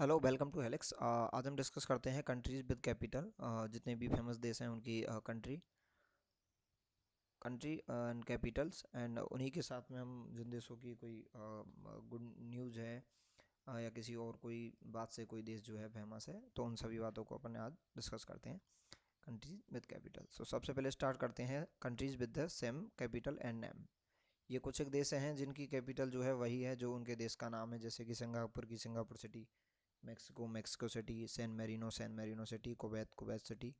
Hello, welcome to helix. आज हम discuss करते हैं कंट्रीज विद कैपिटल। जितने भी फेमस देश हैं उनकी कंट्री एंड कैपिटल्स, एंड उन्हीं के साथ में हम जिन देशों की कोई गुड न्यूज़ है, या किसी और कोई बात से कोई देश जो है फेमस है, तो उन सभी बातों को अपन आज डिस्कस करते हैं। Countries with capital. सो सबसे पहले स्टार्ट करते हैं countries with the same capital and name. ये कुछ एक देश हैं जिनकी कैपिटल जो है वही है जो उनके देश का नाम है, जैसे कि सिंगापुर की Singapore city, Mexico Mexico city, San Marino city, Kuwait Kuwait city,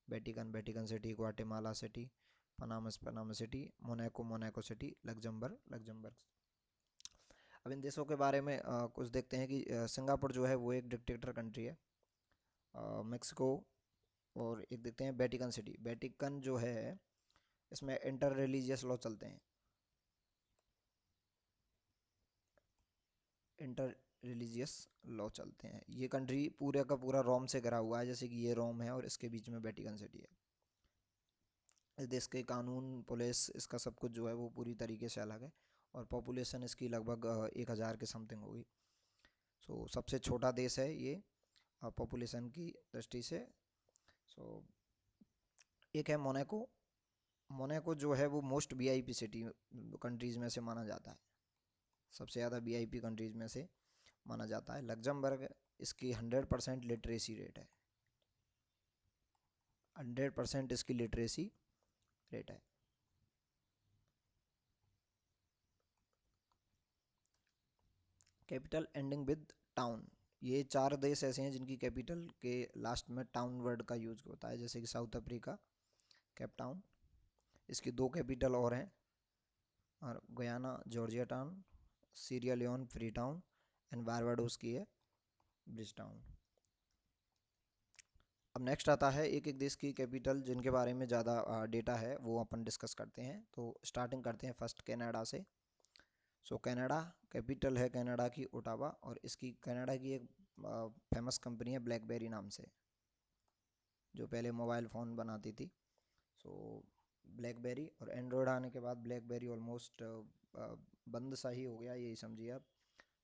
Vatican Vatican city, Guatemala city, Panama Panama city, Monaco Monaco city, Luxembourg Luxembourg. अब इन देशों के बारे में कुछ देखते हैं कि सिंगापुर जो है वो एक डिक्टेटर कंट्री है। मेक्सिको, और एक देखते हैं वेटिकन सिटी। वेटिकन जो है इसमें इंटर रिलीजियस लॉ चलते हैं। इंटर रिलीजियस लॉ चलते हैं। ये कंट्री पूरे का पूरा रोम से घिरा हुआ है, जैसे कि ये रोम है और इसके बीच में वेटिकन सिटी है। इस देश के कानून, पुलिस, इसका सब कुछ जो है वो पूरी तरीके से अलग है। और पॉपुलेशन इसकी लगभग 1,000 के समथिंग होगी। सो सबसे छोटा देश है ये पॉपुलेशन की दृष्टि से। सो एक है मोनाको। मोनाको जो है वो मोस्ट वीआईपी सिटी कंट्रीज़ में से माना जाता है। सबसे ज़्यादा वीआईपी कंट्रीज़ में से माना जाता है। लग्जमबर्ग, इसकी 100% लिटरेसी रेट है। 100% इसकी लिटरेसी रेट है। Capital ending with town. ये चार देश ऐसे हैं जिनकी कैपिटल के लास्ट में टाउन वर्ड का यूज होता है, जैसे कि साउथ अफ्रीका, केप टाउन। इसकी दो कैपिटल और हैं, और Guyana Georgia town, Sierra Leone Freetown, and Barbados की है ब्रिज टाउन। अब नेक्स्ट आता है एक एक देश की कैपिटल जिनके बारे में ज़्यादा डेटा है, वो अपन डिस्कस करते हैं। तो स्टार्टिंग करते हैं फर्स्ट कनाडा से। सो कनाडा, कैपिटल है कनाडा की ओटावा, और इसकी कनाडा की एक फेमस कंपनी है ब्लैकबेरी नाम से, जो पहले मोबाइल फ़ोन बनाती थी। सो ब्लैकबेरी और एंड्रॉयड आने के बाद ब्लैकबेरी ऑलमोस्ट बंद सा ही हो गया, यही समझिए आप।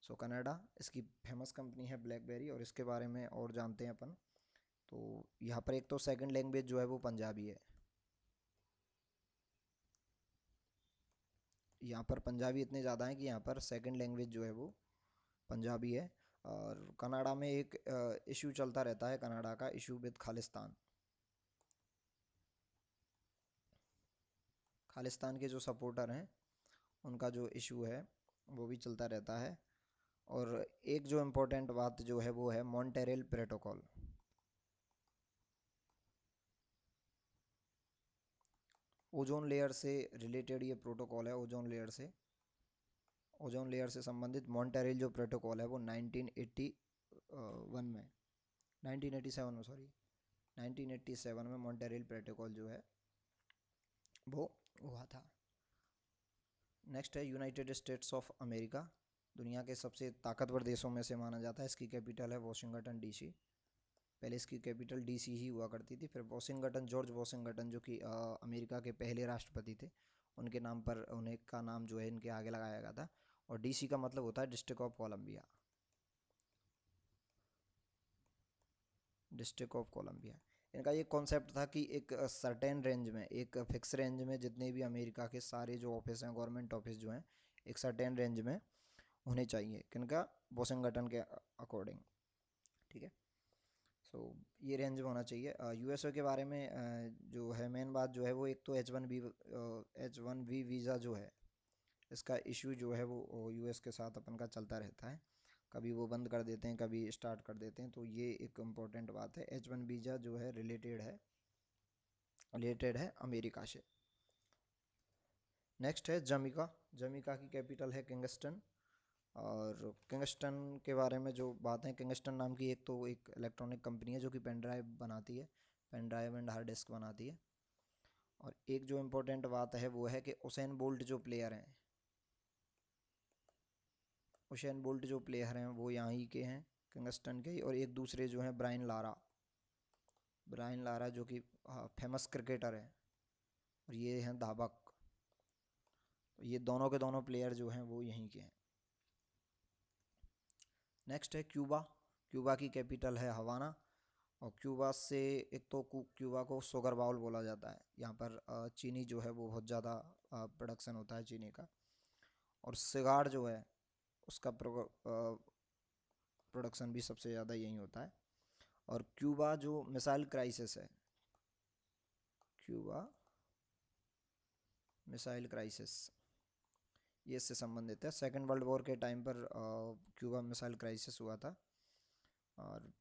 सो कनाडा, इसकी फेमस कंपनी है ब्लैकबेरी, और इसके बारे में और जानते हैं अपन। तो यहाँ पर एक तो सेकंड लैंग्वेज जो है वो पंजाबी है। यहाँ पर पंजाबी इतने ज़्यादा हैं कि यहाँ पर सेकंड लैंग्वेज जो है वो पंजाबी है। और कनाडा में एक इशू चलता रहता है, कनाडा का इशू विद खालिस्तान। खालिस्तान के जो सपोर्टर हैं उनका जो इशू है वो भी चलता रहता है। और एक जो इम्पोर्टेंट बात जो है वो है मॉन्टेरियल प्रोटोकॉल। ओजोन लेयर से रिलेटेड ये प्रोटोकॉल है। ओजोन लेयर से संबंधित मॉन्टेरियल जो प्रोटोकॉल है वो 1981 में 1987 में सॉरी 1987 में मॉन्टेरियल प्रोटोकॉल जो है वो हुआ था। नेक्स्ट है यूनाइटेड स्टेट्स ऑफ अमेरिका। दुनिया के सबसे ताकतवर देशों में से माना जाता है। इसकी कैपिटल है वॉशिंगटन डीसी। पहले इसकी कैपिटल डीसी ही हुआ करती थी, फिर वॉशिंगटन, जॉर्ज वॉशिंगटन जो कि अमेरिका के पहले राष्ट्रपति थे, उनके नाम पर उन्हें का नाम जो है इनके आगे लगाया गया था। और डीसी का मतलब होता है district of Columbia. District of Columbia. इनका ये कॉन्सेप्ट था कि एक सर्टेन रेंज में, एक फिक्स रेंज में जितने भी अमेरिका के सारे जो ऑफिस हैं, गवर्नमेंट ऑफिस जो हैं, एक सर्टेन रेंज में होने चाहिए। किनका? वॉशिंगटन के अकॉर्डिंग। ठीक है। सो ये रेंज में होना चाहिए। यूएसओ के बारे में जो है मेन बात जो है वो, एक तो H1B वीज़ा जो है, इसका इशू जो है वो यूएस के साथ अपन का चलता रहता है। कभी वो बंद कर देते हैं, कभी स्टार्ट कर देते हैं। तो ये एक इम्पॉर्टेंट बात है। H1 वीज़ा जो है रिलेटेड है अमेरिका से। नेक्स्ट है जमीका। जमीका की कैपिटल है किंगस्टन। और किंगस्टन के बारे में जो बात है, किंगस्टन नाम की एक इलेक्ट्रॉनिक कंपनी है जो कि पेन ड्राइव बनाती है, pen drive and hard disk बनाती है। और एक जो इम्पोर्टेंट बात है वो है कि उसेन बोल्ट जो प्लेयर हैं, उसेन बोल्ट जो प्लेयर हैं वो यहाँ ही के हैं, किंगस्टन के ही। और एक दूसरे जो हैं ब्रायन लारा जो कि फेमस क्रिकेटर है, और ये हैं धावक। तो ये दोनों के दोनों प्लेयर जो हैं वो यहीं के हैं। नेक्स्ट है क्यूबा। क्यूबा की कैपिटल है हवाना। और क्यूबा से एक तो क्यूबा को शुगर बाउल बोला जाता है, यहाँ पर चीनी जो है वो बहुत ज़्यादा प्रोडक्शन होता है चीनी का। और सिगार जो है उसका प्रोडक्शन भी सबसे ज़्यादा यहीं होता है। और क्यूबा जो मिसाइल क्राइसिस है, क्यूबा मिसाइल क्राइसिस, ये इससे संबंधित है। सेकेंड वर्ल्ड वॉर के टाइम पर क्यूबा मिसाइल क्राइसिस हुआ था। और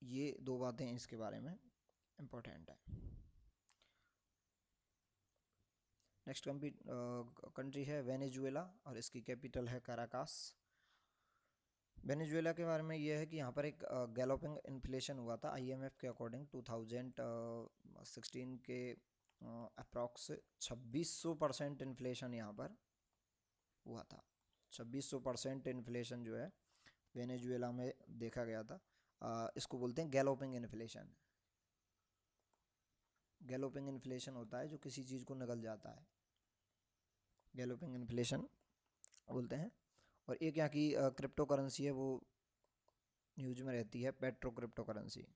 ये दो बातें इसके बारे में इम्पोर्टेंट है। नेक्स्ट कंट्री है वेनेजुएला और इसकी कैपिटल है काराकास। वेनेजुएला के बारे में ये है कि यहाँ पर एक गैलोपिंग इन्फ्लेशन हुआ था आईएमएफ के अकॉर्डिंग 2016 के अप्रॉक्स 2600% इन्फ्लेशन यहाँ पर हुआ था। 2600% इन्फ्लेशन जो है वेनेजुएला में देखा गया था। इसको बोलते हैं गैलोपिंग इन्फ्लेशन। गैलोपिंग इन्फ्लेशन होता है जो किसी चीज़ को निगल जाता है, गैलोपिंग इन्फ्लेशन बोलते हैं। और एक यहाँ की क्रिप्टो करेंसी है वो न्यूज में रहती है, petro crypto currency.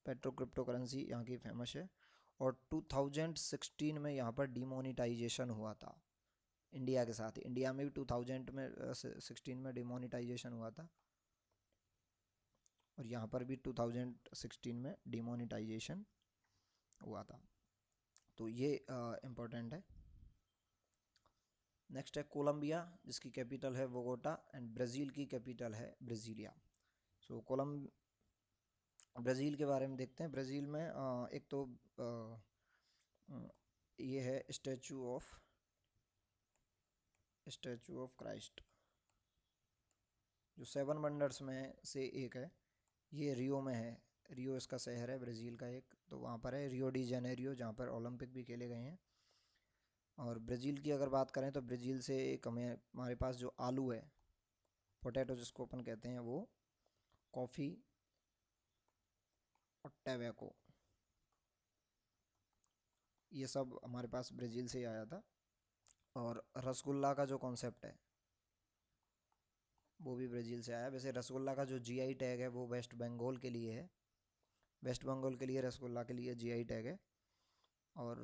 Petro crypto currency यहाँ की फेमस है। और 2016 में यहाँ पर डिमोनिटाइजेशन हुआ था इंडिया के साथ। इंडिया में भी 2016 में डिमोनिटाइजेशन हुआ था और यहाँ पर भी 2016 में डिमोनिटाइजेशन हुआ था। तो ये इम्पोर्टेंट है। नेक्स्ट है कोलंबिया, जिसकी कैपिटल है बोगोटा एंड ब्राज़ील की कैपिटल है ब्राज़ीलिया। सो ब्राज़ील के बारे में देखते हैं। ब्राज़ील में एक तो ये है स्टैचू ऑफ क्राइस्ट, जो 7 वंडर्स में से एक है। ये रियो में है, रियो इसका शहर है ब्राज़ील का एक। तो वहाँ पर है रियो डी जेनेरियो, जहाँ पर ओलंपिक भी खेले गए हैं। और ब्राज़ील की अगर बात करें तो ब्राज़ील से एक हमारे पास जो आलू है, पोटैटो जिसको अपन कहते हैं, वो कॉफ़ी और टैबैको, ये सब हमारे पास ब्राज़ील से ही आया था। और रसगुल्ला का जो कॉन्सेप्ट है वो भी ब्राज़ील से आया। वैसे रसगुल्ला का जो जीआई टैग है वो वेस्ट बंगाल के लिए है, वेस्ट बंगाल के लिए रसगुल्ला के लिए जीआई टैग है। और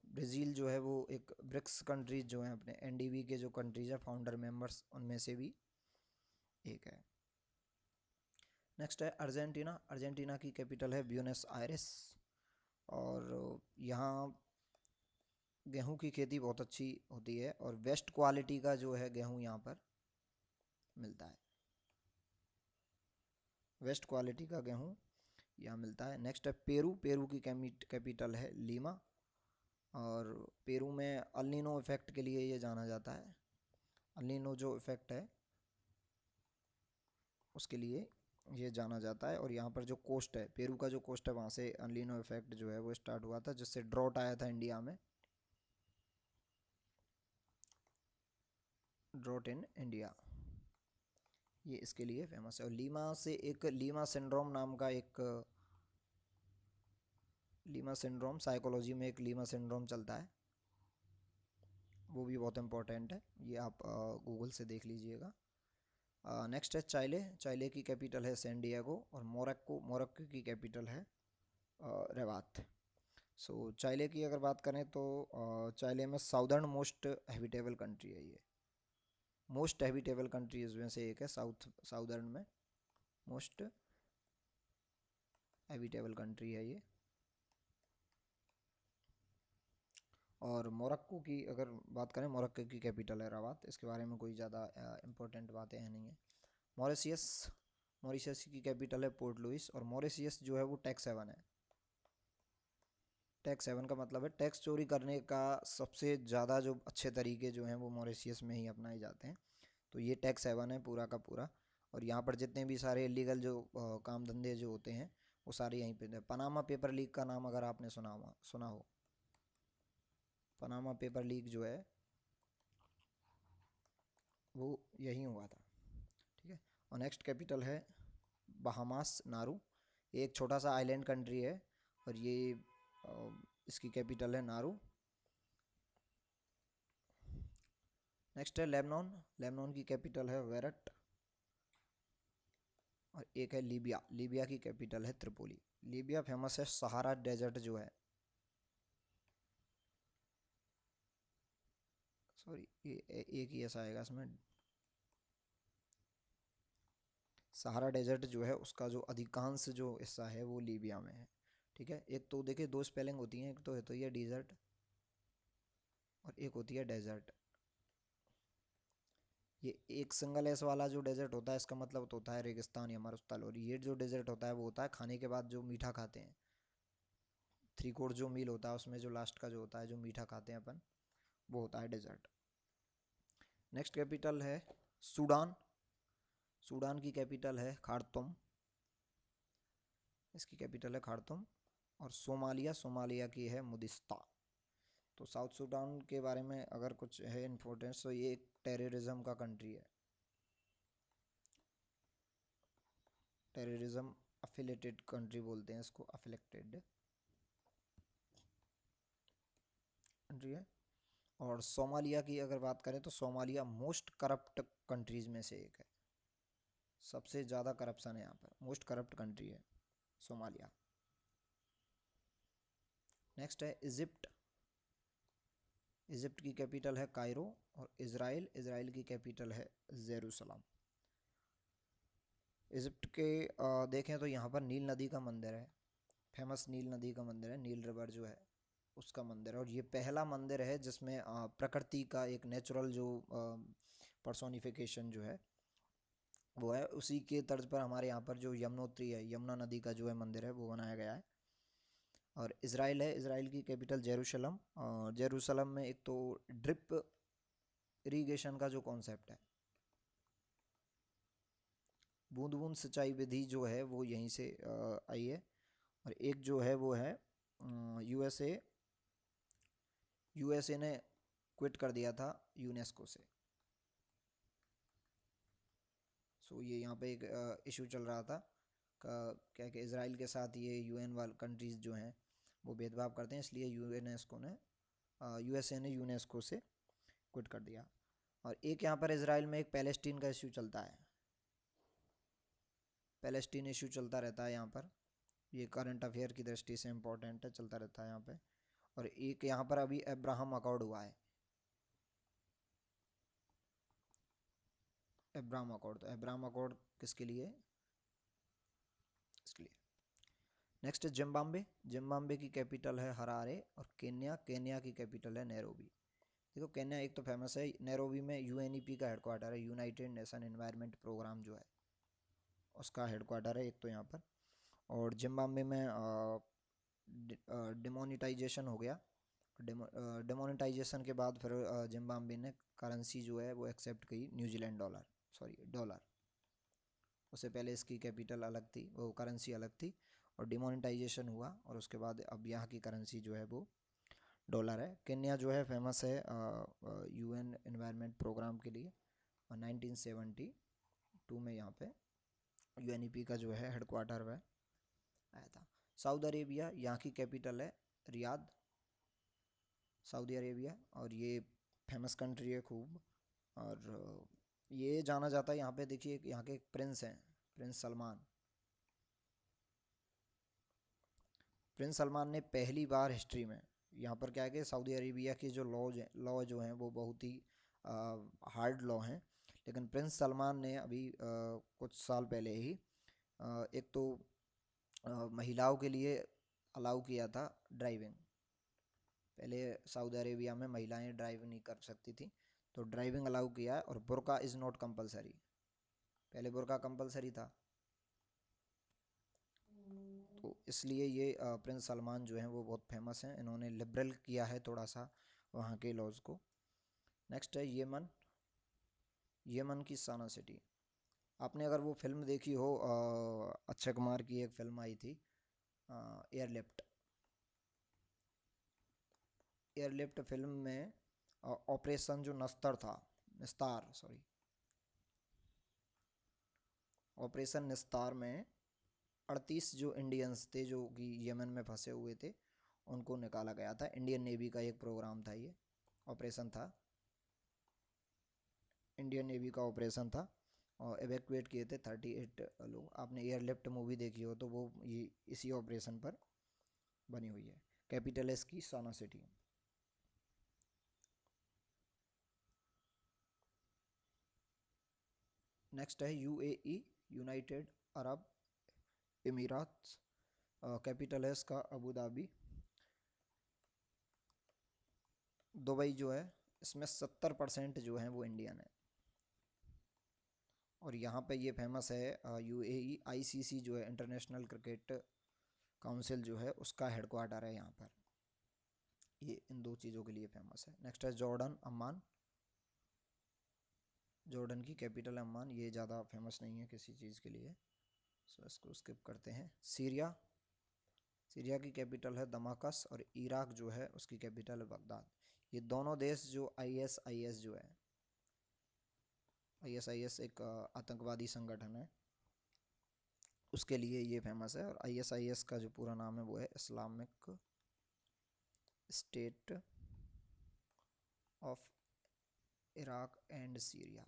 ब्राज़ील जो है वो एक ब्रिक्स कंट्रीज जो हैं अपने एनडीबी के जो कंट्रीज हैं फाउंडर मेंबर्स, उनमें से भी एक है। नेक्स्ट है अर्जेंटीना। अर्जेंटीना की कैपिटल है ब्यूनस आयरेस। और यहाँ गेहूं की खेती बहुत अच्छी होती है और बेस्ट क्वालिटी का जो है गेहूं यहाँ पर मिलता है, बेस्ट क्वालिटी का गेहूं यहाँ मिलता है। नेक्स्ट है पेरू। पेरू की कैपिटल है लीमा। और पेरू में अल्नीनो इफेक्ट के लिए ये जाना जाता है। अल्नीनो जो इफेक्ट है उसके लिए ये जाना जाता है। और यहाँ पर जो कोस्ट है, पेरू का जो कोस्ट है, वहाँ से अल्नीनो इफेक्ट जो है वो स्टार्ट हुआ था, जिससे ड्रॉट आया था इंडिया में, ड्रॉट इन इंडिया, ये इसके लिए फेमस है। और लीमा से एक लीमा सिंड्रोम नाम का एक लीमा सिंड्रोम, साइकोलॉजी में एक लीमा सिंड्रोम चलता है, वो भी बहुत इंपॉर्टेंट है, ये आप गूगल से देख लीजिएगा। नेक्स्ट है चाइले। चाइले की कैपिटल है सैन डिएगो। और मोरक्को की कैपिटल है रबात। सो चाइले की अगर बात करें तो चाइले में साउदर्न मोस्ट हैबिटेबल कंट्री है ये, मोस्ट हैबिटेबल कंट्रीज में से एक है, साउदर्न में मोस्ट हैबिटेबल कंट्री है ये। और मोरक्को की अगर बात करें, मोरक्को की कैपिटल है रबात। इसके बारे में कोई ज़्यादा इंपॉर्टेंट बातें हैं नहीं है। मॉरिशियस। मॉरिशियस की कैपिटल है पोर्ट लुइस। और मॉरिशियस जो है वो टैक्स हेवन है। टैक्स हेवन का मतलब है टैक्स चोरी करने का सबसे ज़्यादा जो अच्छे तरीके जो हैं वो मॉरिशियस में ही अपनाए जाते हैं। तो ये टैक्स हेवन है पूरा का पूरा। और यहाँ पर जितने भी सारे इलीगल जो काम धंधे जो होते हैं वो सारे यहीं पे। पनामा पेपर लीक का नाम अगर आपने सुना हो, पनामा पेपर लीक जो है वो यहीं हुआ था, ठीक है। और नेक्स्ट कैपिटल है बहामास नारू। ये एक छोटा सा आइलैंड कंट्री है और ये इसकी कैपिटल है नारू। नेक्स्ट है लेबनान, लेबनान की कैपिटल है बेरट। और एक है लीबिया, लीबिया की कैपिटल है त्रिपोली। लीबिया फेमस है सहारा डेजर्ट जो है, सॉरी ये एक ही ऐसा आएगा इसमें, सहारा डेजर्ट जो है उसका जो अधिकांश जो हिस्सा है वो लीबिया में है। ठीक है, एक तो देखिए दो स्पेलिंग होती हैं, एक तो है तो ये डिजर्ट और एक होती है डेजर्ट। ये एक सिंगल एस वाला जो डेजर्ट होता है इसका मतलब तो होता है रेगिस्तान या मरुस्थल, और ये जो डेजर्ट होता है वो होता है खाने के बाद जो मीठा खाते हैं, थ्री कोर्स जो मील होता है उसमें जो लास्ट का जो होता है जो मीठा खाते हैं अपन, वो होता है डेजर्ट। नेक्स्ट कैपिटल है सूडान, सूडान की कैपिटल है खार्तुम, इसकी कैपिटल है खार्तुम। और सोमालिया, सोमालिया की है मुदिस्ता। तो साउथ सूडान के बारे में अगर कुछ है इम्पोर्टेंस तो ये एक टेररिज्म का कंट्री है, टेररिज्म अफिलेटेड कंट्री बोलते हैं इसको, अफिलेक्टेड कंट्री है। और सोमालिया की अगर बात करें तो सोमालिया मोस्ट करप्ट कंट्रीज में से एक है, सबसे ज़्यादा करप्शन है यहाँ पर, मोस्ट करप्ट कंट्री है सोमालिया। नेक्स्ट है इजिप्ट, इजिप्ट की कैपिटल है कायरो। और इज़राइल, इज़राइल की कैपिटल है जेरूसलम। इजिप्ट के देखें तो यहाँ पर नील नदी का मंदिर है, फेमस नील नदी का मंदिर है, नील रिवर जो है उसका मंदिर है। और ये पहला मंदिर है जिसमें प्रकृति का एक नेचुरल जो पर्सोनिफिकेशन जो है वो है, उसी के तर्ज पर हमारे यहाँ पर जो यमुनोत्री है, यमुना नदी का जो है मंदिर है वो बनाया गया है। और इज़राइल है, इज़राइल की कैपिटल जेरूशलम। और जेरूशलम में एक तो ड्रिप इरिगेशन का जो कॉन्सेप्ट है, बूंद बूंद सिंचाई विधि जो है वो यहीं से आई है। और एक जो है वो है यूएसए, यूएसए ने क्विट कर दिया था यूनेस्को से। सो ये यहाँ पे एक इशू चल रहा था क्या कि इसराइल के साथ ये यूएन वाले कंट्रीज़ जो हैं वो भेदभाव करते हैं, इसलिए यूनेस्को ने यूएसए ने यूनेस्को से क्विट कर दिया। और एक यहाँ पर इसराइल में एक पैलेस्टीन का इशू चलता है, पैलेस्टीन इशू चलता रहता है यहाँ पर, ये करंट अफेयर की दृष्टि से इम्पोर्टेंट है, चलता रहता है यहाँ पे। और एक यहाँ पर अभी अब्राहम अकॉर्ड हुआ है, अब्राहम अकॉर्ड, तो अब्राहम अकॉर्ड किसके लिए, इसके लिए। नेक्स्ट है जिम्बाब्वे, जिम्बाब्वे की कैपिटल है हरारे। और केन्या, केन्या की कैपिटल है नैरोबी। देखो केन्या एक तो फेमस है, नैरोबी में यूएनईपी का हेडक्वार्टर है, यूनाइटेड नेशन एनवायरनमेंट प्रोग्राम जो है उसका हेडक्वार्टर है एक तो यहाँ पर। और जिम्बाब्वे में डिमोनिटाइजेशन हो गया, डिमोनेटाइजेशन के बाद फिर जिम्बाब्वे ने करेंसी जो है वो एक्सेप्ट की, न्यूजीलैंड डॉलर, सॉरी डॉलर। उससे पहले इसकी कैपिटल अलग थी, वो करेंसी अलग थी, और डिमोनेटाइजेशन हुआ और उसके बाद अब यहाँ की करेंसी जो है वो डॉलर है। केन्या जो है फेमस है यूएन एनवायरनमेंट प्रोग्राम के लिए, और 1972 में यहाँ पे यूएनईपी का जो है हेडक्वार्टर वह आया था। सऊदी अरेबिया, यहाँ की कैपिटल है रियाद, सऊदी अरेबिया। और ये फेमस कंट्री है खूब, और ये जाना जाता है यहाँ पे, देखिए यहाँ के एक प्रिंस हैं, प्रिंस सलमान। प्रिंस सलमान ने पहली बार हिस्ट्री में, यहाँ पर क्या है कि सऊदी अरेबिया के जो लॉ जो हैं वो बहुत ही हार्ड लॉ हैं, लेकिन प्रिंस सलमान ने अभी कुछ साल पहले ही एक तो महिलाओं के लिए अलाउ किया था ड्राइविंग। पहले सऊदी अरेबिया में महिलाएं ड्राइव नहीं कर सकती थी, तो ड्राइविंग अलाउ किया है। और बुर्का इज़ नॉट कंपलसरी, पहले बुर्का कंपलसरी था, तो इसलिए ये प्रिंस सलमान जो हैं वो बहुत फेमस हैं, इन्होंने लिबरल किया है थोड़ा सा वहाँ के लॉज को। नेक्स्ट है यमन, यमन की साना सिटी। आपने अगर वो फिल्म देखी हो, अक्षय कुमार की एक फिल्म आई थी एयरलिफ्ट, एयरलिफ्ट फिल्म में ऑपरेशन जो नस्तर था, निस्तार सॉरी, ऑपरेशन निस्तार में 38 जो इंडियंस थे जो कि यमन में फंसे हुए थे उनको निकाला गया था, इंडियन नेवी का एक प्रोग्राम था, ये ऑपरेशन था। इंडियन नेवी का ऑपरेशन था और एवैक्यूएट किए थे 38 लोग। आपने एयरलिफ्ट मूवी देखी हो तो वो ये इसी ऑपरेशन पर बनी हुई है। कैपिटल है इसकी साना सिटी। नेक्स्ट है यूएई, यूनाइटेड अरब इमीरात। कैपिटल है इसका अबू धाबी। दुबई जो है इसमें 70% जो है वो इंडियन है। और यहाँ पे ये फेमस है यूएई आईसीसी जो है इंटरनेशनल क्रिकेट काउंसिल जो है उसका हेडक्वार्टर है यहाँ पर। ये इन दो चीज़ों के लिए फेमस है। नेक्स्ट है जॉर्डन अम्मान। जॉर्डन की कैपिटल है अम्मान। ये ज़्यादा फेमस नहीं है किसी चीज़ के लिए, सो इसको स्किप करते हैं। सीरिया, सीरिया की कैपिटल है दमाकस। और इराक जो है उसकी कैपिटल है बगदाद। ये दोनों देश जो आईएसआईएस जो है, आईएसआईएस एक आतंकवादी संगठन है, उसके लिए ये फेमस है। और आईएसआईएस का जो पूरा नाम है वो है Islamic state of Iraq and Syria.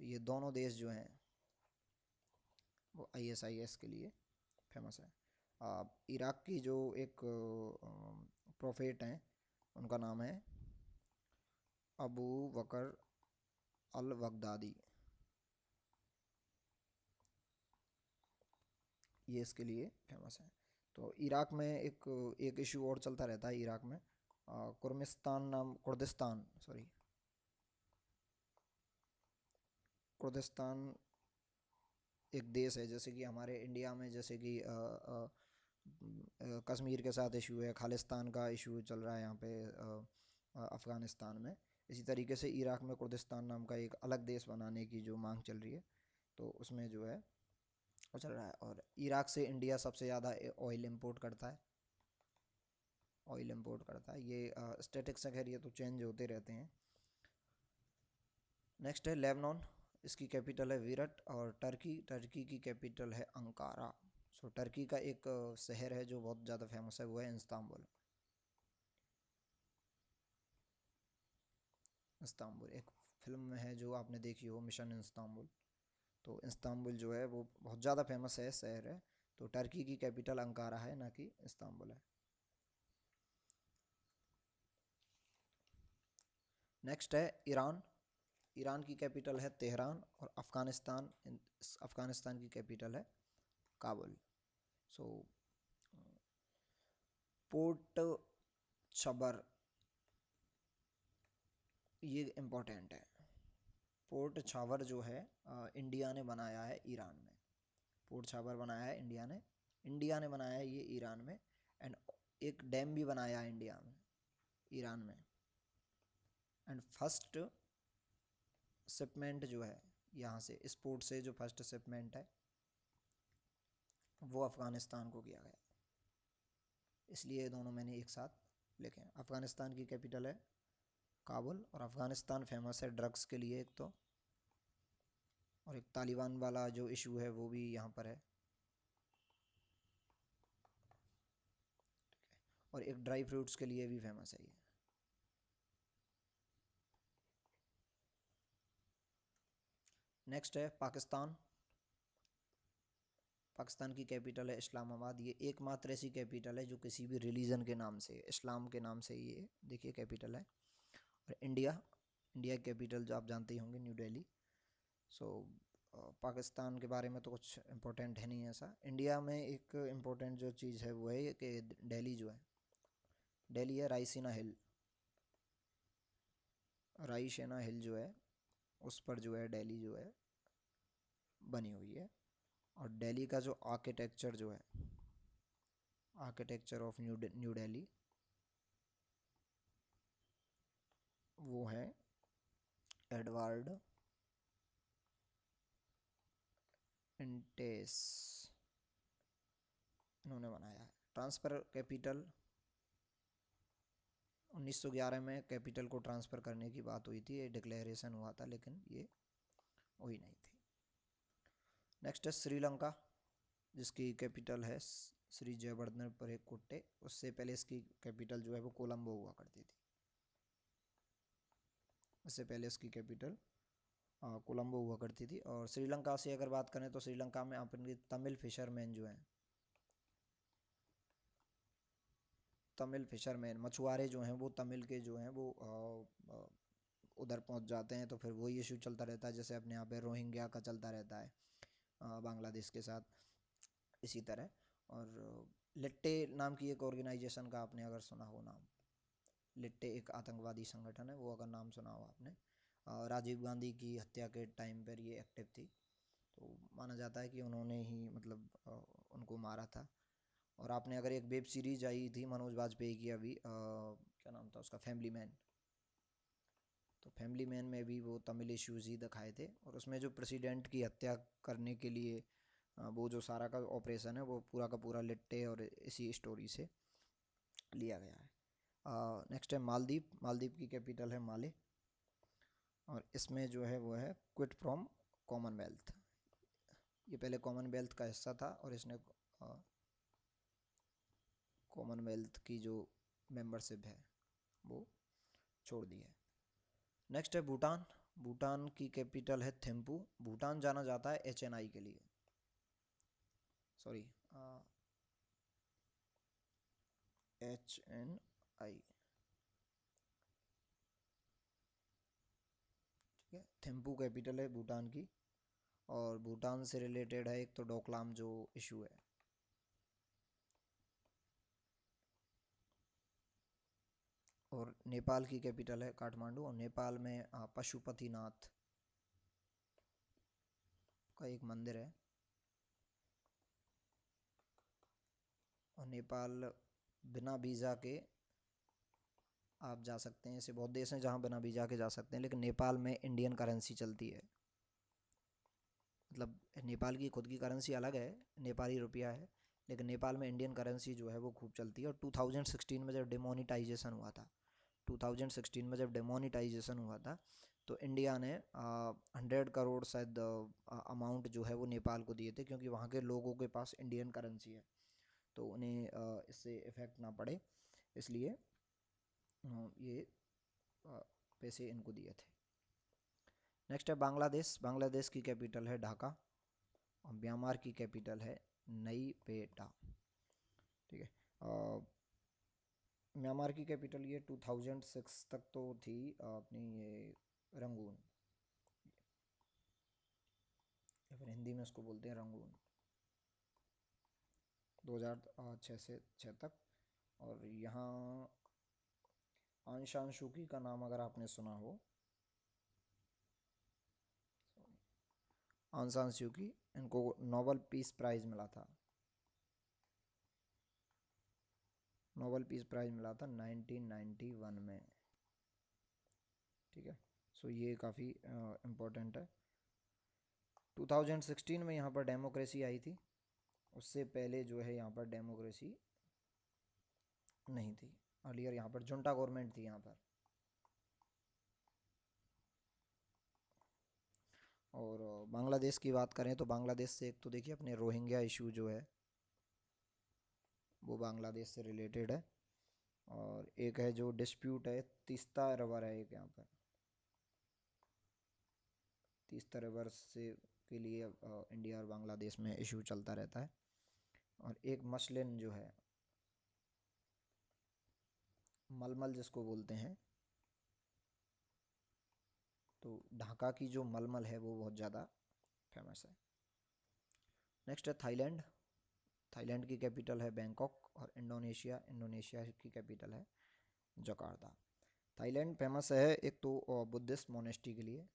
तो ये दोनों देश जो हैं वो आईएसआईएस के लिए फेमस है। इराक की जो एक प्रोफेट हैं उनका नाम है अबू बकर अल बगदादी। ये इसके लिए फेमस है। तो इराक में एक इशू और चलता रहता है इराक में, कुर्दिस्तान एक देश है। जैसे कि हमारे इंडिया में जैसे कि कश्मीर के साथ इशू है, खालिस्तान का इशू चल रहा है यहाँ पे अफ़गानिस्तान में। इसी तरीके से इराक में कुर्दिस्तान नाम का एक अलग देश बनाने की जो मांग चल रही है, तो उसमें जो है वो चल रहा है। और इराक से इंडिया सबसे ज़्यादा ऑयल इंपोर्ट करता है, ये स्टैटिक्स है, खैर ये तो चेंज होते रहते हैं। नेक्स्ट है लेबनान, इसकी कैपिटल है विरट। और टर्की की कैपिटल है अंकारा। सो टर्की का एक शहर है जो बहुत ज़्यादा फेमस है, वो है इस्तांबुल। एक फिल्म में है जो आपने देखी हो, मिशन इस्तांबुल। तो इस्तांबुल जो है वो बहुत ज़्यादा फेमस है, शहर है। तो टर्की की कैपिटल अंकारा है, ना कि इस्तांबुल है। नेक्स्ट है ईरान। ईरान की कैपिटल है तेहरान। और अफ़गानिस्तान की कैपिटल है काबुल। सो पोर्ट छबर, ये इम्पोर्टेंट है। पोर्ट छावर जो है इंडिया ने बनाया है ईरान में। पोर्ट छावर बनाया है इंडिया ने बनाया है ये ईरान में। एंड एक डैम भी बनाया है इंडिया में, ईरान में। एंड फर्स्ट शिपमेंट जो है यहाँ से, इस पोर्ट से जो फर्स्ट शिपमेंट है वो अफ़गानिस्तान को किया गया। इसलिए ये दोनों मैंने एक साथ लिखे हैं। अफ़गानिस्तान की कैपिटल है काबुल। और अफ़गानिस्तान फेमस है ड्रग्स के लिए एक तो, और एक तालिबान वाला जो इशू है वो भी यहाँ पर है, और एक ड्राई फ्रूट्स के लिए भी फेमस है ये। नेक्स्ट है पाकिस्तान। पाकिस्तान की कैपिटल है इस्लामाबाद। ये एकमात्र ऐसी कैपिटल है जो किसी भी रिलीजन के नाम से, इस्लाम के नाम से ये देखिए कैपिटल है। और इंडिया की कैपिटल जो आप जानते ही होंगे, न्यू दिल्ली। सो पाकिस्तान के बारे में तो कुछ इम्पोर्टेंट है नहीं ऐसा। इंडिया में एक इम्पोर्टेंट जो चीज़ है वो है कि दिल्ली जो है, दिल्ली है रायसीना हिल जो है उस पर जो है दिल्ली जो है बनी हुई है। और दिल्ली का जो आर्किटेक्चर जो है, आर्किटेक्चर ऑफ न्यू दिल्ली, वो है एडवर्ड इंटेस, इन्होंने बनाया है। ट्रांसफ़र कैपिटल 1911 में कैपिटल को ट्रांसफ़र करने की बात हुई थी, ये डिक्लेरेशन हुआ था, लेकिन ये हुई नहीं थी। नेक्स्ट है श्रीलंका, जिसकी कैपिटल है श्री जयवर्धनपुर कोट्टे। उससे पहले इसकी कैपिटल जो है वो कोलंबो हुआ करती थी। इससे पहले इसकी कैपिटल कोलंबो हुआ करती थी। और श्रीलंका से अगर बात करें तो श्रीलंका में अपने तमिल फिशरमैन जो हैं, तमिल फिशरमैन मछुआरे जो हैं वो तमिल के जो हैं वो उधर पहुंच जाते हैं, तो फिर वही इशू चलता रहता है, जैसे अपने यहाँ पे रोहिंग्या का चलता रहता है बांग्लादेश के साथ, इसी तरह। और लिट्टे नाम की एक ऑर्गेनाइजेशन का आपने अगर सुना हो नाम, लिट्टे एक आतंकवादी संगठन है, वो अगर नाम सुना हो आपने, राजीव गांधी की हत्या के टाइम पर ये एक्टिव थी, तो माना जाता है कि उन्होंने ही मतलब उनको मारा था। और आपने अगर एक वेब सीरीज आई थी मनोज वाजपेयी की अभी, क्या नाम था उसका, फैमिली मैन, तो फैमिली मैन में भी वो तमिल इश्यूज ही दिखाए थे, और उसमें जो प्रेसिडेंट की हत्या करने के लिए वो जो सारा का ऑपरेशन है वो पूरा का पूरा लिट्टे और इसी स्टोरी से लिया गया है। नेक्स्ट है मालदीव। मालदीव की कैपिटल है माले, और इसमें जो है वो है क्विट फ्रॉम कॉमनवेल्थ। ये पहले कॉमनवेल्थ का हिस्सा था और इसने कॉमनवेल्थ की जो मेंबरशिप है वो छोड़ दी है। नेक्स्ट है भूटान। भूटान की कैपिटल है थिम्पू। भूटान जाना जाता है HNI के लिए, सॉरी HNI, ठीक है। थिम्पू कैपिटल है भूटान की, और भूटान से रिलेटेड है एक तो डोकलाम जो इशू है। और नेपाल की कैपिटल है काठमांडू, और नेपाल में पशुपतिनाथ का एक मंदिर है। और नेपाल बिना वीज़ा के आप जा सकते हैं, ऐसे बहुत देश हैं जहाँ बिना वीज़ा के जा सकते हैं, लेकिन नेपाल में इंडियन करेंसी चलती है। मतलब नेपाल की खुद की करेंसी अलग है, नेपाली रुपया है, लेकिन नेपाल में इंडियन करेंसी जो है वो खूब चलती है। और 2016 में जब डिमोनिटाइजेशन हुआ था, 2016 में जब डिमोनिटाइजेशन हुआ था, तो इंडिया ने 100 करोड़ शायद अमाउंट जो है वो नेपाल को दिए थे, क्योंकि वहाँ के लोगों के पास इंडियन करेंसी है, तो उन्हें इससे इफ़ेक्ट ना पड़े, इसलिए ये पैसे इनको दिए थे। नेक्स्ट है बांग्लादेश। बांग्लादेश की कैपिटल है ढाका, और म्यांमार की कैपिटल है नई पेटा, ठीक है। म्यांमार की कैपिटल ये 2006 तक तो थी अपनी ये रंगून, या फिर हिंदी में उसको बोलते हैं रंगून, 2006 से 6 तक। और यहाँ आंग सान सू की का नाम अगर आपने सुना हो, आंग सान सू की, इनको नोबल पीस प्राइज़ मिला था, नोबल पीस प्राइज़ मिला था 1991 में, ठीक है। सो ये काफ़ी इम्पोर्टेंट है। 2016 में यहाँ पर डेमोक्रेसी आई थी, उससे पहले जो है यहाँ पर डेमोक्रेसी नहीं थी, अर्लियर यहाँ पर जुंटा गवर्नमेंट थी यहाँ पर। और बांग्लादेश की बात करें तो बांग्लादेश से एक तो देखिए अपने रोहिंग्या इशू जो है वो बांग्लादेश से रिलेटेड है, और एक है जो डिस्प्यूट है तीस्ता रिवर है एक यहाँ पर, तीस्ता रिवर से के लिए इंडिया और बांग्लादेश में इशू चलता रहता है। और एक मसलिन जो है, मलमल जिसको बोलते हैं, तो ढाका की जो मलमल है वो बहुत ज़्यादा फेमस है। नेक्स्ट है थाईलैंड। थाईलैंड की कैपिटल है बैंकॉक, और इंडोनेशिया, इंडोनेशिया की कैपिटल है जकार्ता। थाईलैंड फेमस है एक तो बुद्धिस्ट मोनेस्ट्री के लिए,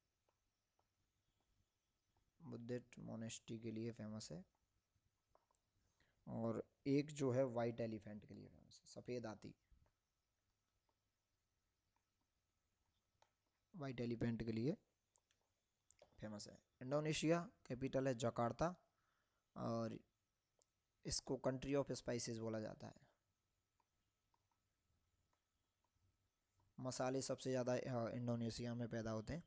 बुद्धिस्ट मोनेस्ट्री के लिए फेमस है, और एक जो है वाइट एलिफेंट के लिए फेमस है, सफ़ेद हाथी, वाइट एलिफेंट के लिए फेमस है। इंडोनेशिया कैपिटल है जकार्ता, और इसको कंट्री ऑफ स्पाइसेस बोला जाता है। मसाले सबसे ज़्यादा इंडोनेशिया में पैदा होते हैं।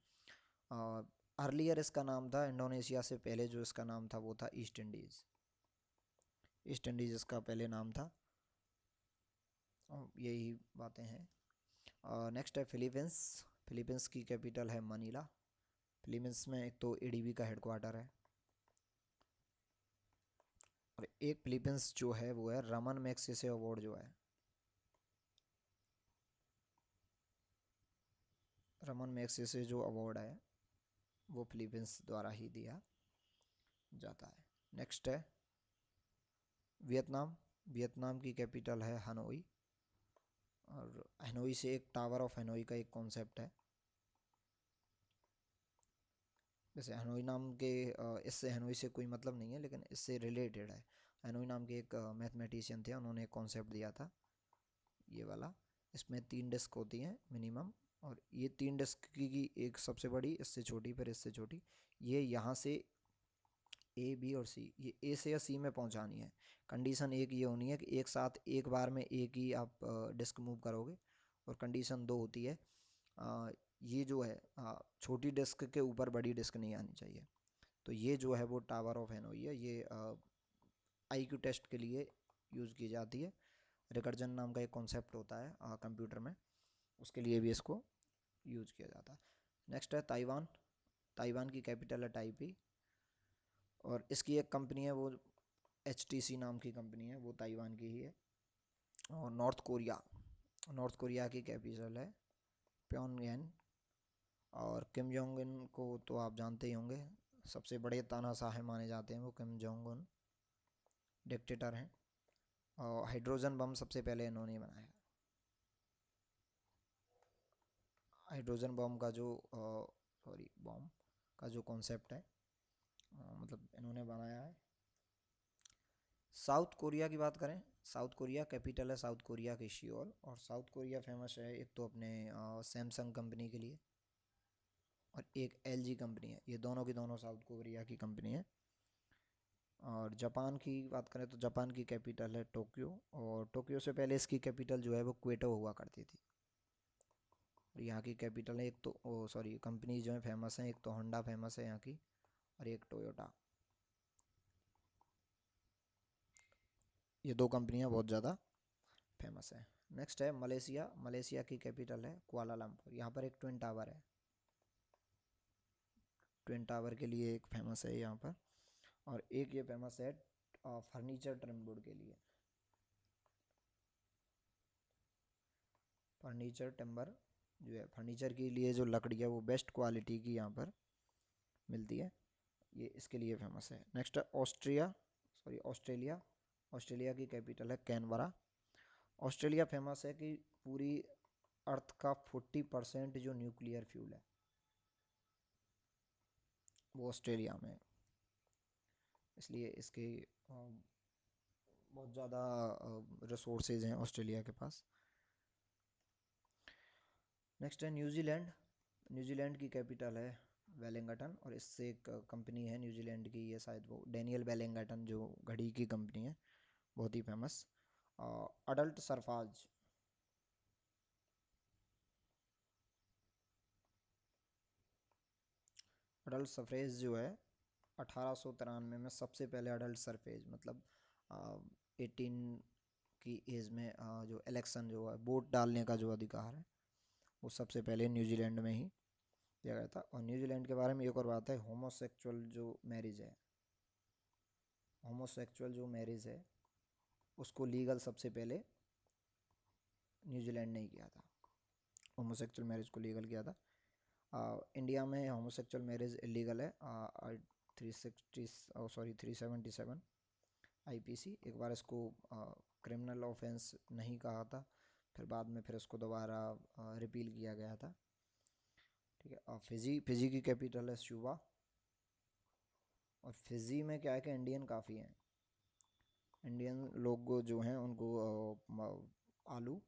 अर्लियर इसका नाम था, इंडोनेशिया से पहले जो इसका नाम था वो था ईस्ट इंडीज़, ईस्ट इंडीज़ इसका पहले नाम था। यही बातें हैं। नेक्स्ट है फिलीपींस। फिलीपींस की कैपिटल है मनीला। फिलीपींस में एक तो एडीबी का हेडक्वार्टर है, और एक फिलीपींस जो है वो है रमन मैग्सेसे अवार्ड जो है, रमन मैग्सेसे जो अवार्ड है वो फिलीपींस द्वारा ही दिया जाता है। नेक्स्ट है वियतनाम। वियतनाम की कैपिटल है हनोई, और हनोई से एक टावर ऑफ हनोई का एक कॉन्सेप्ट है। वैसे हनोई नाम के इससे हनोई से कोई मतलब नहीं है, लेकिन इससे रिलेटेड है। हनोई नाम के एक मैथमेटिशियन थे, उन्होंने एक कॉन्सेप्ट दिया था ये वाला। इसमें 3 डिस्क होती हैं मिनिमम, और ये 3 डिस्क की एक सबसे बड़ी, इससे छोटी, फिर इससे छोटी। ये यहाँ से ए बी और सी, ये ए से या सी में पहुँचानी है। कंडीशन एक ये होनी है कि एक साथ एक बार में एक ही आप डिस्क मूव करोगे। और कंडीशन 2 होती है, ये जो है छोटी डिस्क के ऊपर बड़ी डिस्क नहीं आनी चाहिए। तो ये जो है वो टावर ऑफ हैनोई है, ये आईक्यू टेस्ट के लिए यूज़ की जाती है। रिकर्जन नाम का एक कॉन्सेप्ट होता है कंप्यूटर में, उसके लिए भी इसको यूज़ किया जाता है। नेक्स्ट है ताइवान। ताइवान की कैपिटल है ताइपी, और इसकी एक कंपनी है वो HTC नाम की कंपनी है, वो ताइवान की ही है। और नॉर्थ कोरिया, नॉर्थ कोरिया की कैपिटल है प्योंगयान। और किम जोंग उन को तो आप जानते ही होंगे, सबसे बड़े तानाशाह माने जाते हैं वो किम जोंग उन, डिक्टेटर हैं। और हाइड्रोजन बम सबसे पहले इन्होंने बनाया। हाइड्रोजन बम का जो बम का जो कॉन्सेप्ट है, मतलब इन्होंने बनाया है। साउथ कोरिया की बात करें, साउथ कोरिया कैपिटल है साउथ कोरिया की सियोल। और साउथ कोरिया फेमस है एक तो अपने सैमसंग कंपनी के लिए, और एक LG कंपनी है, ये दोनों की दोनों साउथ कोरिया की कंपनी है। और जापान की बात करें तो जापान की कैपिटल है टोक्यो, और टोक्यो से पहले इसकी कैपिटल जो है वो क्वेटो हुआ करती थी। और यहाँ की कैपिटल है एक तो सॉरी कंपनी जो है फेमस है, एक तो होंडा फेमस है यहाँ की, और एक टोयोटा। ये 2 कंपनियाँ बहुत ज़्यादा फेमस है। नेक्स्ट है मलेशिया। मलेशिया की कैपिटल है कुआलालंपुर। यहाँ पर एक ट्विन टावर है, ट्विन टावर के लिए एक फेमस है यहाँ पर। और एक ये फेमस है फर्नीचर ट्रिमवुड के लिए, फर्नीचर टिम्बर जो है, फर्नीचर के लिए जो लकड़ी है वो बेस्ट क्वालिटी की यहाँ पर मिलती है, ये इसके लिए फेमस है। नेक्स्ट है ऑस्ट्रेलिया। ऑस्ट्रेलिया की कैपिटल है कैनबरा। ऑस्ट्रेलिया फेमस है कि पूरी अर्थ का 40% जो न्यूक्लियर फ्यूल है वो ऑस्ट्रेलिया में है, इसलिए इसके बहुत ज़्यादा रिसोर्सेज हैं ऑस्ट्रेलिया के पास। नेक्स्ट है न्यूजीलैंड। न्यूजीलैंड की कैपिटल है वेलिंगटन, और इससे एक कंपनी है न्यूजीलैंड की, ये शायद वो डेनियल वेलिंगटन जो घड़ी की कंपनी है, बहुत ही फेमस। अडल्ट सरफाज, अडल्ट सफरेज जो है 1893 में सबसे पहले अडल्ट सरफेज, मतलब 18 की एज में जो इलेक्शन जो है, वोट डालने का जो अधिकार है, वो सबसे पहले न्यूजीलैंड में ही दिया गया था। और न्यूजीलैंड के बारे में एक और बात है, होमोसेक्सुअल जो मैरिज है, होमोसेक्सुअल जो मैरिज है उसको लीगल सबसे पहले न्यूजीलैंड ने ही किया था, होमोसेक्सुअल मैरिज को लीगल किया था। इंडिया में होमोसेक्सुअल मैरिज इलीगल है, 377 IPC। एक बार इसको क्रिमिनल ऑफेंस नहीं कहा था, फिर बाद में फिर इसको दोबारा रिपील किया गया था। ठीक है। फिजी की कैपिटल है सुवा। और फिजी में क्या है कि इंडियन काफ़ी हैं, इंडियन लोग जो हैं उनको आलू,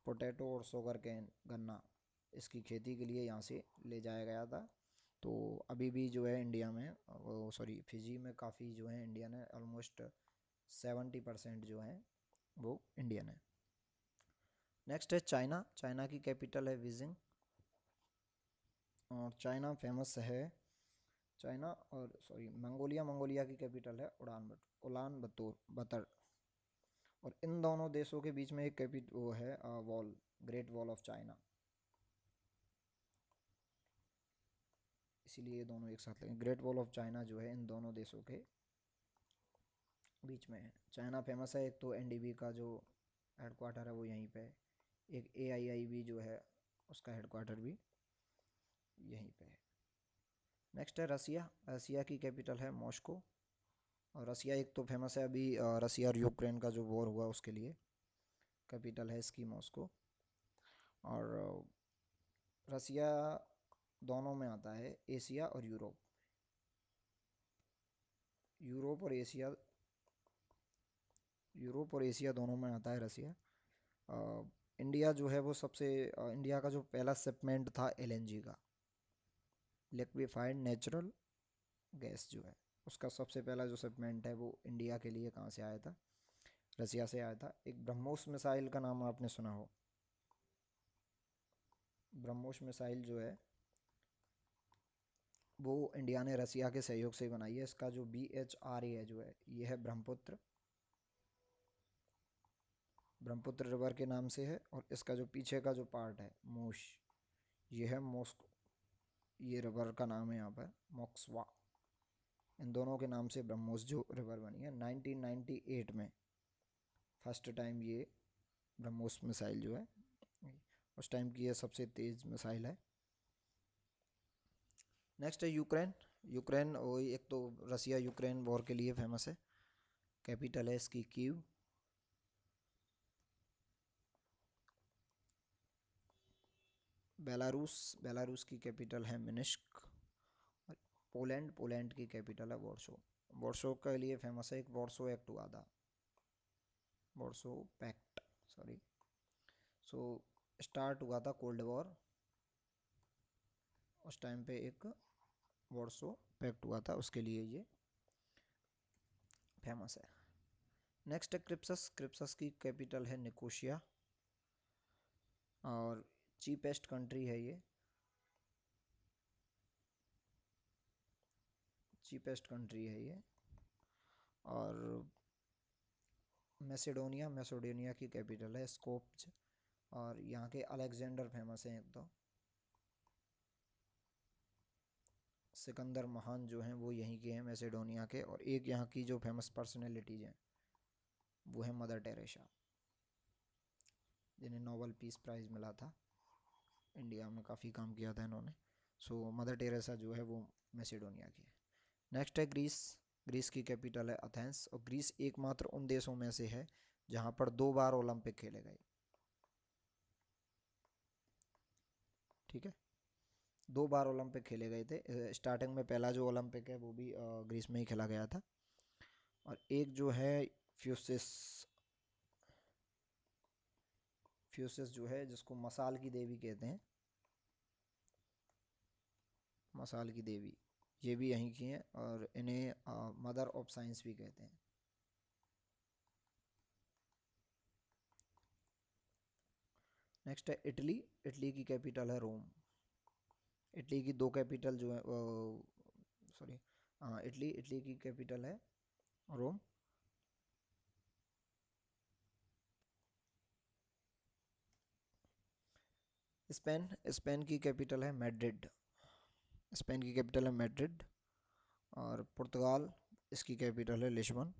पोटैटो और शुगर कैन, गन्ना, इसकी खेती के लिए यहाँ से ले जाया गया था। तो अभी भी जो है इंडिया में वो सॉरी फिजी में काफ़ी जो है इंडियन है, ऑलमोस्ट 70% जो है वो इंडियन है। नेक्स्ट है चाइना। चाइना की कैपिटल है बीजिंग, और चाइना फेमस है, चाइना और मंगोलिया। मंगोलिया की कैपिटल है उलान बतर। और इन दोनों देशों के बीच में एक वो है wall, great wall of China. इसीलिए ये दोनों एक साथ लगे। ग्रेट वॉल ऑफ चाइना जो है इन दोनों देशों के बीच में है। चाइना फेमस है, एक तो एनडीबी का जो हेडक्वार्टर है वो यहीं पे है, एक एआईआईबी जो है उसका हेडक्वार्टर भी यहीं पे है। नेक्स्ट है रसिया। रसिया की कैपिटल है मॉस्को। और रसिया एक तो फेमस है अभी रसिया और यूक्रेन का जो वॉर हुआ उसके लिए, कैपिटल है इसकी मॉस्को। और रसिया दोनों में आता है, एशिया और यूरोप। यूरोप और एशिया, यूरोप और एशिया दोनों में आता है रसिया। इंडिया जो है वो सबसे इंडिया का जो पहला शिपमेंट था एलएनजी का, लिक्विफाइड नेचुरल गैस जो है, उसका सबसे पहला जो शिपमेंट है वो इंडिया के लिए कहाँ से आया था? रसिया से आया था। एक ब्रह्मोस मिसाइल का नाम आपने सुना हो। ब्रह्मोस मिसाइल जो है वो इंडिया ने रसिया के सहयोग से ही बनाई है। इसका जो BHRA है जो है ये है ब्रह्मपुत्र, ब्रह्मपुत्र रिवर के नाम से है। और इसका जो पीछे का जो पार्ट है मोश, ये है मोस्को, ये रिवर का नाम है यहाँ पर मोक्सवा। इन दोनों के नाम से ब्रह्मोस जो रिवर बनी है। 1998 में फर्स्ट टाइम ये ब्रह्मोस मिसाइल जो है, उस टाइम की ये सबसे तेज़ मिसाइल है। नेक्स्ट है यूक्रेन। यूक्रेन वही, एक तो रसिया यूक्रेन वॉर के लिए फेमस है। कैपिटल है इसकी कीव। बेलारूस, बेलारूस की कैपिटल है मिन्स्क। पोलैंड, पोलैंड की कैपिटल है वॉर्सो। वॉर्सो के लिए फेमस है, एक वॉर्सो एक्ट हुआ था, Warsaw pact, sorry. So start हुआ था कोल्ड वॉर, उस टाइम पे एक वॉर्सो पैक्ट हुआ था, उसके लिए ये फेमस है। नेक्स्ट है क्रिप्सस। क्रिप्सस की कैपिटल है निकोशिया। और चीपेस्ट कंट्री है ये, चीपेस्ट कंट्री है ये। और मैसेडोनिया, मैसेडोनिया की कैपिटल है स्कोप्ज। और यहाँ के अलेक्जेंडर फेमस हैं एक तो, सिकंदर महान जो हैं वो यहीं के हैं मैसेडोनिया के। और एक यहाँ की जो फेमस पर्सनैलिटीज हैं वो है मदर टेरेसा, जिन्हें नोबेल पीस प्राइज़ मिला था। इंडिया में काफ़ी काम किया था इन्होंने। सो मदर टेरेसा जो है वो मैसेडोनिया की है। नेक्स्ट है ग्रीस। ग्रीस की कैपिटल है अथेंस। और ग्रीस एकमात्र उन देशों में से है जहाँ पर 2 बार ओलंपिक खेले गए। ठीक है, 2 बार ओलंपिक खेले गए थे। स्टार्टिंग में पहला जो ओलंपिक है वो भी ग्रीस में ही खेला गया था। और एक जो है फ्यूसिस, फ्यूसिस जो है जिसको मसाल की देवी कहते हैं, मसाल की देवी, ये भी यहीं की हैं। और इन्हें मदर ऑफ साइंस भी कहते हैं। नेक्स्ट है इटली। इटली की कैपिटल है रोम। इटली की 2 कैपिटल जो है, सॉरी, इटली, इटली की कैपिटल है रोम। स्पेन, स्पेन की कैपिटल है मैड्रिड। स्पेन की कैपिटल है मैड्रिड। और पुर्तगाल, इसकी कैपिटल है लिस्बन।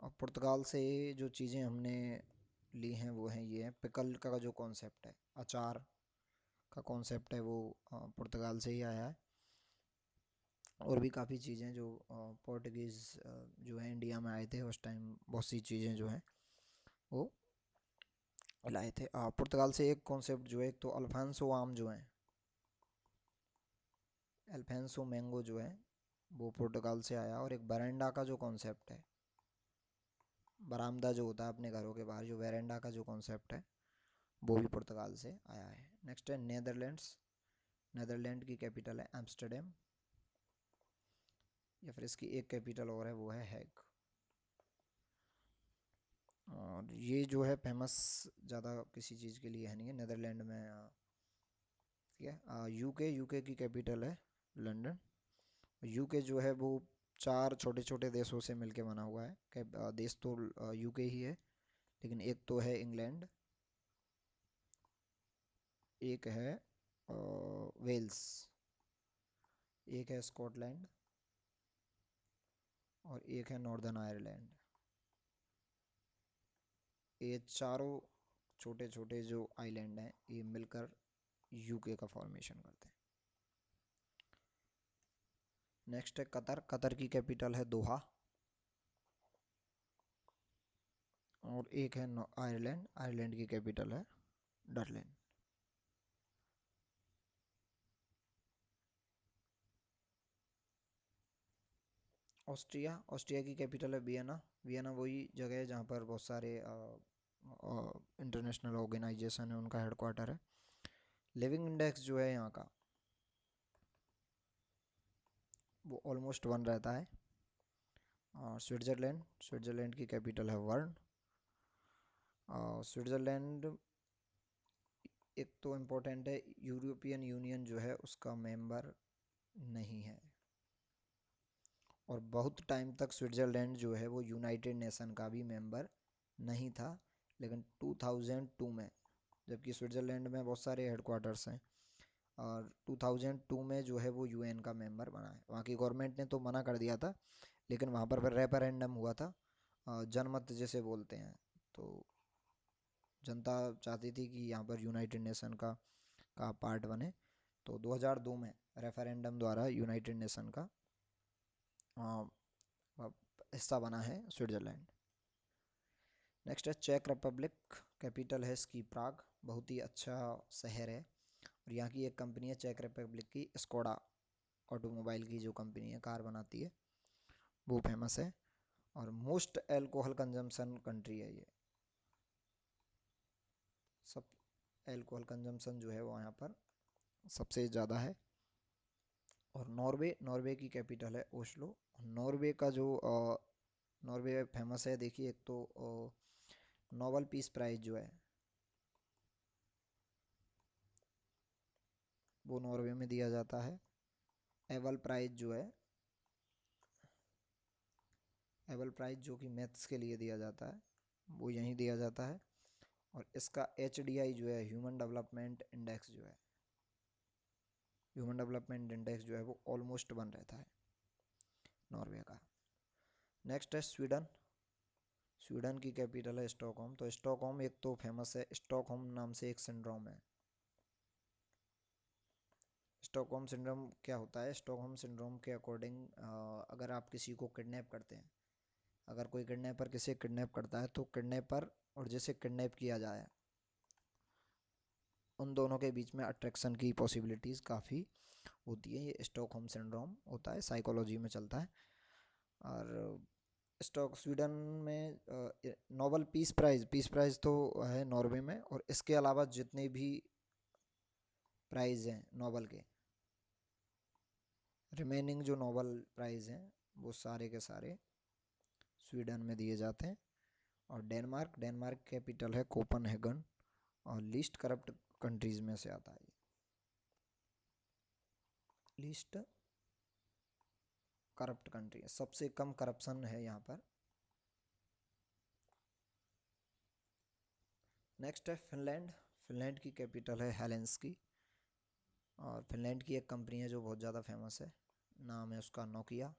और पुर्तगाल से जो चीज़ें हमने ली हैं वो हैं ये है, पिकल का जो कॉन्सेप्ट है, अचार का कॉन्सेप्ट है, वो पुर्तगाल से ही आया है। और भी काफ़ी चीज़ें जो पोर्टुगीज़ जो है इंडिया में आए थे उस टाइम, बहुत सी चीज़ें जो हैं वो लाए थे पुर्तगाल से। एक कॉन्सेप्ट जो है, एक तो अल्फांसो आम जो है, अल्फांसो मैंगो जो है वो पुर्तगाल से आया। और एक बरेंडा का जो कॉन्सेप्ट है, बरामदा जो होता है अपने घरों के बाहर, जो वेरेंडा का जो कॉन्सेप्ट है वो भी पुर्तगाल से आया है। नेक्स्ट है नेदरलैंड्स। नेदरलैंड की कैपिटल है एम्स्टर्डम। या फिर इसकी एक कैपिटल और है वो है हैग। और ये जो है फेमस ज़्यादा किसी चीज़ के लिए है नहीं है नेदरलैंड में। ठीक है, यूके, यूके की कैपिटल है लंदन। यूके जो है वो 4 छोटे छोटे देशों से मिलके बना हुआ है। देश तो यूके ही है, लेकिन एक तो है इंग्लैंड, एक है वेल्स, एक है स्कॉटलैंड और एक है नॉर्दर्न आयरलैंड। ये चारों छोटे छोटे जो आइलैंड हैं ये मिलकर यूके का फॉर्मेशन करते हैं। नेक्स्ट है कतर। कतर की कैपिटल है दोहा। और एक है आयरलैंड। आयरलैंड की कैपिटल है डबलिन। ऑस्ट्रिया। ऑस्ट्रिया की कैपिटल है वियना। वियना वही जगह है जहाँ पर बहुत सारे इंटरनेशनल ऑर्गेनाइजेशन है, उनका हेडक्वार्टर है। लिविंग इंडेक्स जो है यहाँ का वो ऑलमोस्ट 1 रहता है। और स्विट्ज़रलैंड। स्विट्ज़रलैंड की कैपिटल है वर्न। स्विट्ज़रलैंड एक तो इम्पोर्टेंट है, यूरोपियन यूनियन जो है उसका मेंबर नहीं है। और बहुत टाइम तक स्विट्ज़रलैंड जो है वो यूनाइटेड नेशन का भी मेंबर नहीं था। लेकिन 2002 में, जबकि स्विट्ज़रलैंड में बहुत सारे हेडक्वार्टर्स हैं, और 2002 में जो है वो यूएन का मेंबर बना है। वहाँ की गवर्नमेंट ने तो मना कर दिया था, लेकिन वहाँ पर रेफरेंडम हुआ था, जनमत जिसे बोलते हैं। तो जनता चाहती थी कि यहाँ पर यूनाइटेड नेशन का पार्ट बने। तो 2002 में रेफरेंडम द्वारा यूनाइटेड नेशन का हिस्सा बना है स्विट्ज़रलैंड। नेक्स्ट है चेक रिपब्लिक। कैपिटल है इसकी प्राग। बहुत ही अच्छा शहर है। और यहाँ की एक कंपनी है चेक रिपब्लिक की, स्कोडा ऑटोमोबाइल की जो कंपनी है, कार बनाती है, वो फेमस है। और मोस्ट एल्कोहल कंजम्पशन कंट्री है ये। सब एल्कोहल कंजम्पशन जो है वो यहाँ पर सबसे ज़्यादा है। और नॉर्वे। नॉर्वे की कैपिटल है ओस्लो। नॉर्वे का जो नॉर्वे फेमस है, देखिए एक तो नोबल पीस प्राइज जो है वो नॉर्वे में दिया जाता है। एवल प्राइज जो है, एवल प्राइज जो कि मैथ्स के लिए दिया जाता है, वो यहीं दिया जाता है। और इसका HDI जो है, ह्यूमन डेवलपमेंट इंडेक्स जो है, ह्यूमन डेवलपमेंट इंडेक्स जो है वो ऑलमोस्ट 1 रहता है नॉर्वे का। नेक्स्ट है स्वीडन। स्वीडन की कैपिटल है स्टॉकहोम। तो स्टॉकहोम एक तो फेमस है, स्टॉकहोम नाम से एक सिंड्रोम है। स्टॉकहोम सिंड्रोम क्या होता है? स्टॉकहोम सिंड्रोम के अकॉर्डिंग अगर आप किसी को किडनैप करते हैं, अगर कोई किडनैपर किसे किडनैप करता है, तो किडनैपर और जिसे किडनैप किया जाए, उन दोनों के बीच में अट्रैक्शन की पॉसिबिलिटीज़ काफ़ी होती है। ये स्टॉकहोम सिंड्रोम होता है, साइकोलॉजी में चलता है। और स्वीडन में नोबल पीस प्राइज़ तो है नॉर्वे में। और इसके अलावा जितने भी प्राइज़ हैं नोबल के, रिमेनिंग जो नोबल प्राइज़ हैं वो सारे के सारे स्वीडन में दिए जाते हैं। और डेनमार्क। डेनमार्क कैपिटल है कोपनहेगन। और लीस्ट करप्ट कंट्रीज़ में से आता है। लीस्ट करप्ट कंट्री है, सबसे कम करप्शन है यहाँ पर। नेक्स्ट है फिनलैंड। फिनलैंड की कैपिटल है हेलेंस्की। और फिनलैंड की एक कंपनी है जो बहुत ज़्यादा फेमस है, नाम है उसका नोकिया।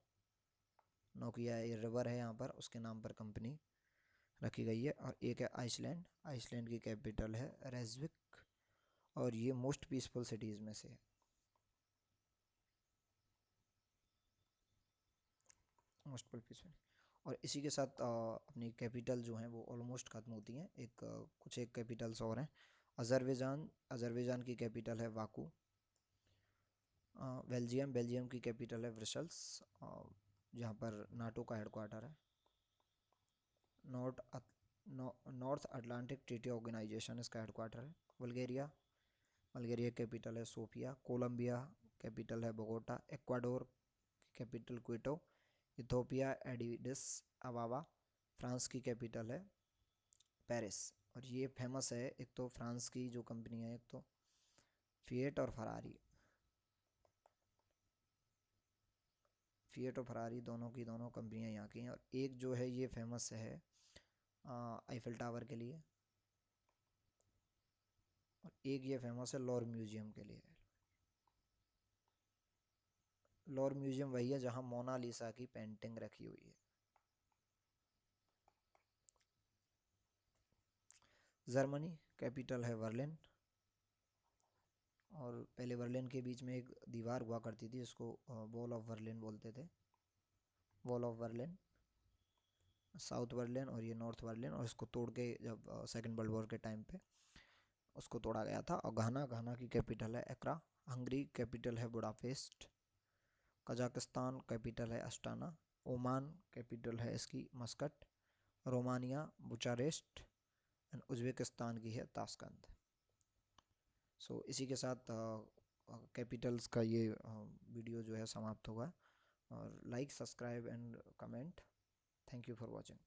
नोकिया ये रिवर है यहाँ पर, उसके नाम पर कंपनी रखी गई है। और एक है आइसलैंड। आइसलैंड की कैपिटल है रेजविक। और ये मोस्ट पीसफुल सिटीज़ में से है। Most peaceful. और इसी के साथ अपनी कैपिटल जो हैं वो ऑलमोस्ट ख़त्म होती हैं। कुछ एक कैपिटल्स और हैं। अज़रबैजान। अज़रबैजान की कैपिटल है बाकू। बेल्जियम। बेल्जियम की कैपिटल है ब्रसल्स, जहाँ पर नाटो का हेडक्वार्टर है। North north Atlantic treaty organisation इसका हेडक्वार्टर है। बल्गेरिया। बल्गेरिया कैपिटल है सोफिया। कोलंबिया कैपिटल है Bogota. Ecuador capital Quito. Ethiopia Addis Ababa. France की कैपिटल है पेरिस। और ये फेमस है, एक तो फ्रांस की जो कंपनी है, एक तो फिएट और फरारी। फिएट और फरारी दोनों की दोनों कंपनियां यहाँ की हैं। और एक जो है ये फेमस है आईफिल टावर के लिए। और एक ये फेमस है लॉर म्यूजियम के लिए। लोर म्यूजियम वही है जहाँ मोनालिसा की पेंटिंग रखी हुई है। जर्मनी, कैपिटल है बर्लिन। और पहले बर्लिन के बीच में एक दीवार हुआ करती थी, इसको वॉल ऑफ बर्लिन बोलते थे। Wall of Berlin, south Berlin और ये नॉर्थ बर्लिन, और इसको तोड़ के जब सेकेंड वर्ल्ड वॉर के टाइम पे उसको तोड़ा गया था। और घाना, घाना की कैपिटल है एक्रा। हंगरी कैपिटल है बुडापेस्ट। कजाकिस्तान कैपिटल है अस्टाना। ओमान कैपिटल है इसकी Muscat. Romania Bucharest. And Uzbekistan की है ताशकंद। सो इसी के साथ कैपिटल्स का ये वीडियो जो है समाप्त होगा। और like, subscribe and comment. Thank you for watching.